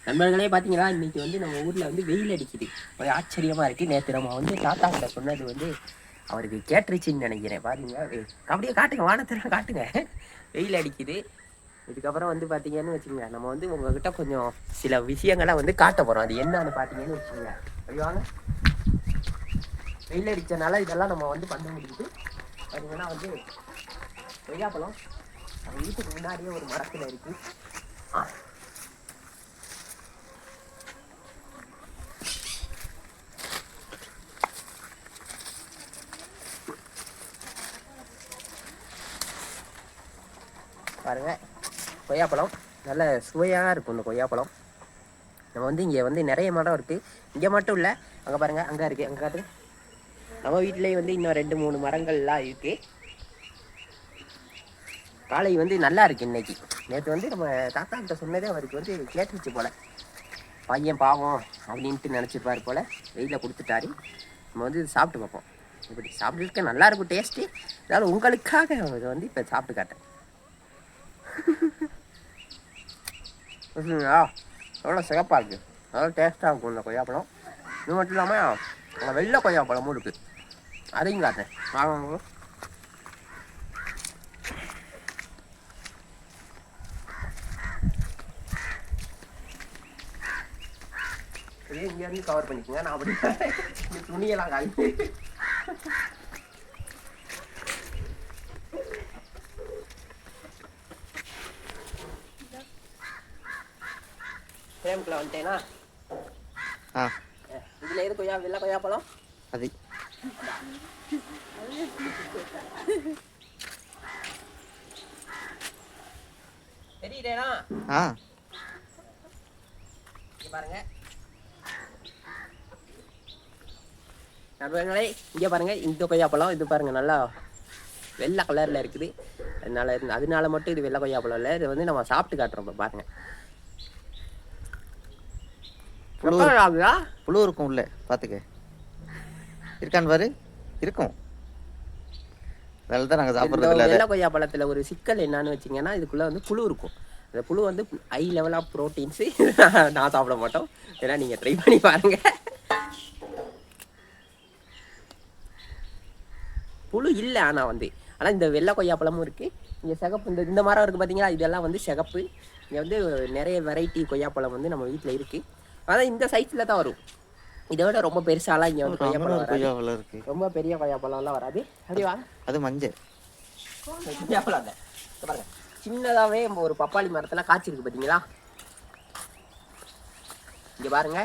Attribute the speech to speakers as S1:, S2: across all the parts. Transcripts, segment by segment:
S1: நண்பர்களே பார்த்தீங்களா, இன்னைக்கு வந்து நம்ம ஊரில் வந்து வெயில் அடிக்குது. ஒரு ஆச்சரியமாக இருக்குது. நேற்று நம்ம வந்து தாத்தா கிட்ட சொன்னது வந்து அவருக்கு கேட்டுருச்சுன்னு நினைக்கிறேன். பாருங்க அப்படியே காட்டுங்க, வானத்தெல்லாம் காட்டுங்க. வெயில் அடிக்குது. இதுக்கப்புறம் வந்து பார்த்தீங்கன்னு வச்சுக்கோங்க, நம்ம வந்து உங்ககிட்ட கொஞ்சம் சில விஷயங்களை வந்து காட்ட போகிறோம். அது என்னன்னு பார்த்தீங்கன்னு வச்சுக்கோங்க. ஐயோங்க, வெயில் அடித்தனால இதெல்லாம் நம்ம வந்து பண்ண முடியுது. பார்த்தீங்கன்னா வந்து கொய்யாப்பழம் நம்ம வீட்டுக்கு முன்னாடியே ஒரு மரத்தில் இருக்குது. பாருங்க, கொய்யாப்பழம் நல்ல சுவையாக இருக்கும். இந்த கொய்யாப்பழம் நம்ம வந்து இங்கே வந்து நிறைய மரம் இருக்குது. இங்கே மட்டும் இல்லை, அங்கே பாருங்கள், அங்கே இருக்குது, அங்கே காட்டுங்க. நம்ம வீட்டிலேயே வந்து இன்னும் 2-3 மரங்கள்லாம் இருக்குது. காலை வந்து நல்லா இருக்குது இன்னைக்கு. நேற்று வந்து நம்ம தாத்தா கிட்ட சொன்னதே அவருக்கு வந்து கேட்டுருச்சு போல். பையன் பாவம் அப்படின்ட்டு நினச்சிருப்பார் போல். வெயிலில் கொடுத்துட்டாரு. நம்ம வந்து சாப்பிட்டு பார்ப்போம். இப்படி சாப்பிட்டுருக்க நல்லா இருக்கும் டேஸ்ட்டு. அதாவது உங்களுக்காக இதை வந்து இப்போ சாப்பிட்டு காட்டேன். எவ்வளோ சிறப்பாக இருக்குது, அவ்வளோ டேஸ்ட்டாக இருக்கும் இந்த கொய்யாப்பழம். இது மட்டும் இல்லாமல் வெள்ளை கொய்யாப்பழமும் இருக்குது. அதையும் காட்டேன் வாங்க. இதே இங்கேருந்து கவர் பண்ணிக்கோங்க. நான் அப்படி இந்த துணியெல்லாம் காலி. ஃப்ரேம்குள்ள வந்துட்டேனா? இதில் எது கொய்யா, வெள்ளை கொய்யாப்பழம் அது. தெரியுதேனா? இங்கே பாருங்க நண்பர்களே, இங்கே பாருங்க, இந்த கொய்யாப்பழம் இது பாருங்க நல்லா வெள்ளை கலரில் இருக்குது. அதனால மட்டும் இது வெள்ளை கொய்யாப்பழம் இல்லை. இது வந்து நம்ம சாப்பிட்டு காட்டுறோம். இப்போ பாருங்க,
S2: புழு இருக்கும் உள்ள, பார்த்துக்க. இருக்கான்னு பாரு, இருக்கும். அதனால தான் நாங்கள் சாப்பிட்றது.
S1: வெள்ளை கொய்யாப்பழத்தில் ஒரு சிக்கல் என்னன்னு வச்சிங்கன்னா, இதுக்குள்ளே வந்து புழு இருக்கும். அந்த புழு வந்து ஹை லெவல் ஆஃப் ப்ரோட்டீன்ஸு. நான் சாப்பிட மாட்டோம், ஏன்னா நீங்கள் ட்ரை பண்ணி பாருங்கள். புழு இல்லை ஆனால் இந்த வெள்ளை கொய்யாப்பழமும் இருக்குது. இங்கே சிகப்பு இந்த மரம் இருக்குது பார்த்தீங்களா, இதெல்லாம் வந்து சிகப்பு. இங்கே வந்து நிறைய வெரைட்டி கொய்யாப்பழம் வந்து நம்ம வீட்டில் இருக்குது. அதான் இந்த சைஸில் தான் வரும். இதை விட ரொம்ப பெருசாலாம் இங்கே வந்து கொய்யாப்பழம் இருக்குது. ரொம்ப பெரிய கொய்யாப்பழம்லாம் வராது. அப்படி வாங்க, அது மஞ்சள் கொய்யாப்பழம். அதை பாருங்க, சின்னதாகவே ஒரு பப்பாளி மரத்தில் காய்ச்சிருக்கு பார்த்தீங்களா. இங்கே பாருங்க,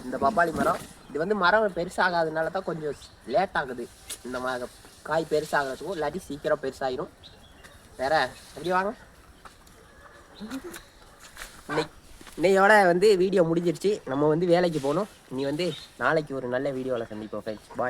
S1: இந்த பப்பாளி மரம் இது வந்து மரம் பெருசாகாதனால தான் கொஞ்சம் லேட் ஆகுது. இந்த காய் பெருசாகிறதுக்கும், இல்லாட்டி சீக்கிரம் பெருசாகிடும். வேற எப்படி வாங்க. இன்னையோட வந்து வீடியோ முடிஞ்சிருச்சு. நம்ம வந்து வேலைக்கு போகணும். நீ வந்து நாளைக்கு ஒரு நல்ல வீடியோவில் சந்திப்போம் ஃப்ரெண்ட்ஸ். பாய்.